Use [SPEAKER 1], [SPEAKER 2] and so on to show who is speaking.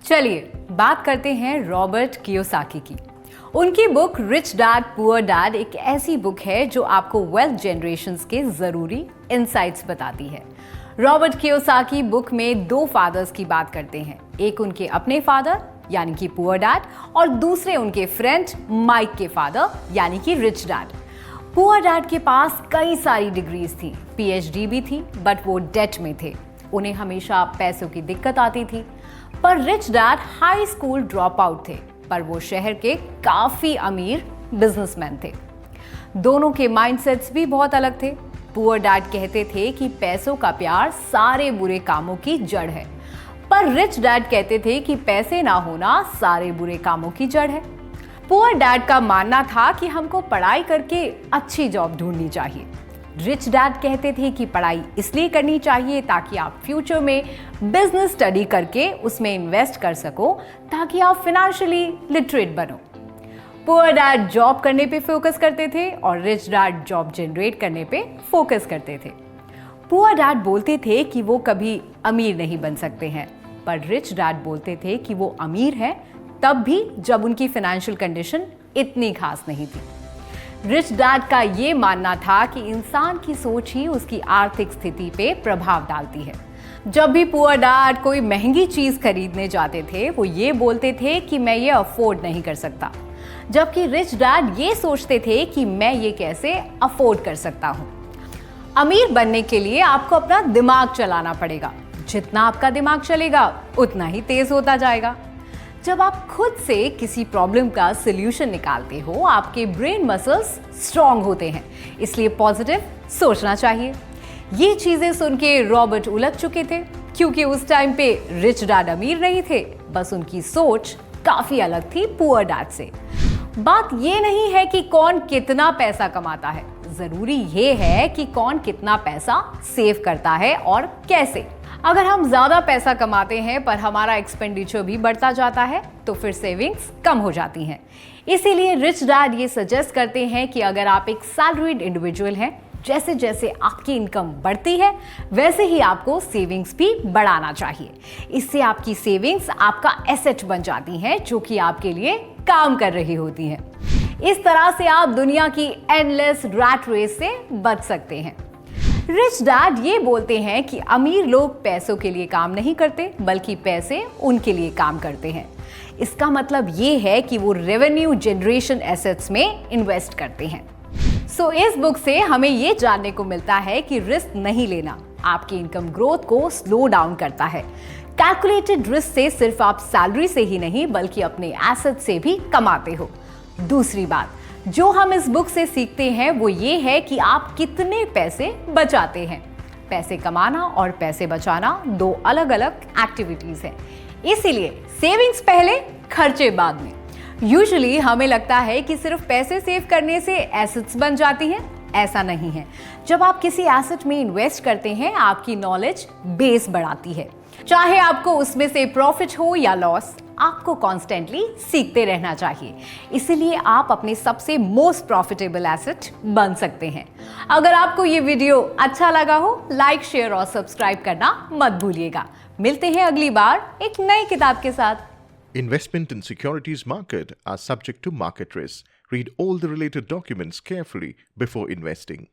[SPEAKER 1] चलिए बात करते हैं रॉबर्ट कियोसाकी की। उनकी book rich dad poor dad एक ऐसी बुक है जो आपको वेल्थ जनरेशंस के जरूरी इनसाइट्स बताती है। रॉबर्ट कियोसाकी बुक में दो फादर्स की बात करते हैं, एक उनके अपने फादर यानी कि पुअर डैड और दूसरे उनके फ्रेंड माइक के फादर यानी कि रिच डैड। पुअर डैड के पास कई सारी डिग्रीज थी, पीएचडी भी थी, बट वो डेट में थे, उन्हें हमेशा पैसों की दिक्कत आती थी। पर rich dad high school drop out थे, पर वो शहर के काफी अमीर बिजनेसमैन थे। दोनों के माइंडसेट्स भी बहुत अलग थे। पुअर डैड कहते थे कि पैसों का प्यार सारे बुरे कामों की जड़ है, पर रिच डैड कहते थे कि पैसे ना होना सारे बुरे कामों की जड़ है। पुअर डैड का मानना था कि हमको पढ़ाई करके अच्छी जॉब ढूंढनी चाहिए। रिच डैड कहते थे कि पढ़ाई इसलिए करनी चाहिए ताकि आप फ्यूचर में बिजनेस स्टडी करके उसमें इन्वेस्ट कर सको, ताकि आप फाइनेंशियली लिटरेट बनो। पुअर डैड जॉब करने पे फोकस करते थे और रिच डैड जॉब जनरेट करने पे फोकस करते थे। पुअर डैड बोलते थे कि वो कभी अमीर नहीं बन सकते हैं, पर रिच डैड बोलते थे कि वो अमीर हैं तब भी जब उनकी फाइनेंशियल कंडीशन इतनी खास नहीं थी। रिच डैड का ये मानना था कि इंसान की सोच ही उसकी आर्थिक स्थिति पे प्रभाव डालती है। जब भी पुअर डैड कोई महंगी चीज खरीदने जाते थे, वो ये बोलते थे कि मैं ये अफोर्ड नहीं कर सकता, जबकि रिच डैड ये सोचते थे कि मैं ये कैसे अफोर्ड कर सकता हूँ। अमीर बनने के लिए आपको अपना दिमाग चलाना पड़ेगा, जितना आपका दिमाग चलेगा उतना ही तेज होता जाएगा। जब आप खुद से किसी प्रॉब्लम का सॉल्यूशन निकालते हो, आपके ब्रेन मसल्स स्ट्रांग होते हैं, इसलिए पॉजिटिव सोचना चाहिए। ये चीजें सुन के रॉबर्ट उलझ चुके थे, क्योंकि उस टाइम पे रिच डैड अमीर नहीं थे, बस उनकी सोच काफी अलग थी पुअर डैड से। बात ये नहीं है कि कौन कितना पैसा कमाता है, जरूरी ये है कि कौन कितना पैसा सेव करता है और कैसे। अगर हम ज्यादा पैसा कमाते हैं पर हमारा एक्सपेंडिचर भी बढ़ता जाता है, तो फिर सेविंग्स कम हो जाती हैं। इसीलिए रिच डैड ये सजेस्ट करते हैं कि अगर आप एक सैलरीड इंडिविजुअल हैं, जैसे जैसे आपकी इनकम बढ़ती है वैसे ही आपको सेविंग्स भी बढ़ाना चाहिए। इससे आपकी सेविंग्स आपका एसेट बन जाती हैं, जो कि आपके लिए काम कर रही होती हैं। इस तरह से आप दुनिया की एंडलेस रैट रेस से बच सकते हैं। रिच डैड ये बोलते हैं कि अमीर लोग पैसों के लिए काम नहीं करते, बल्कि पैसे उनके लिए काम करते हैं। इसका मतलब ये है कि वो रेवेन्यू जनरेशन एसेट्स में इन्वेस्ट करते हैं। सो इस बुक से हमें ये जानने को मिलता है कि रिस्क नहीं लेना आपकी इनकम ग्रोथ को स्लो डाउन करता है। कैलकुलेटेड रिस्क से सिर्फ आप सैलरी से ही नहीं बल्कि अपने एसेट से भी कमाते हो। दूसरी बात जो हम इस बुक से सीखते हैं वो ये है कि आप कितने पैसे बचाते हैं। पैसे कमाना और पैसे बचाना दो अलग अलग एक्टिविटीज हैं, इसीलिए सेविंग्स पहले खर्चे बाद में। यूजुअली हमें लगता है कि सिर्फ पैसे सेव करने से एसेट्स बन जाती हैं, ऐसा नहीं है। जब आप किसी एसेट में इन्वेस्ट करते हैं, आपकी नॉलेज बेस बढ़ाती है। चाहे आपको उसमें से प्रॉफिट हो या लॉस, आपको कॉन्स्टेंटली सीखते रहना चाहिए। इसीलिए आप अपने सबसे मोस्ट प्रॉफिटेबल एसेट बन सकते हैं। अगर आपको ये वीडियो अच्छा लगा हो, लाइक, शेयर और सब्सक्राइब करना मत भूलिएगा। मिलते हैं अगली बार एक नई किताब के साथ।
[SPEAKER 2] Investment in securities market are subject to market risk. Read all the related documents carefully before investing.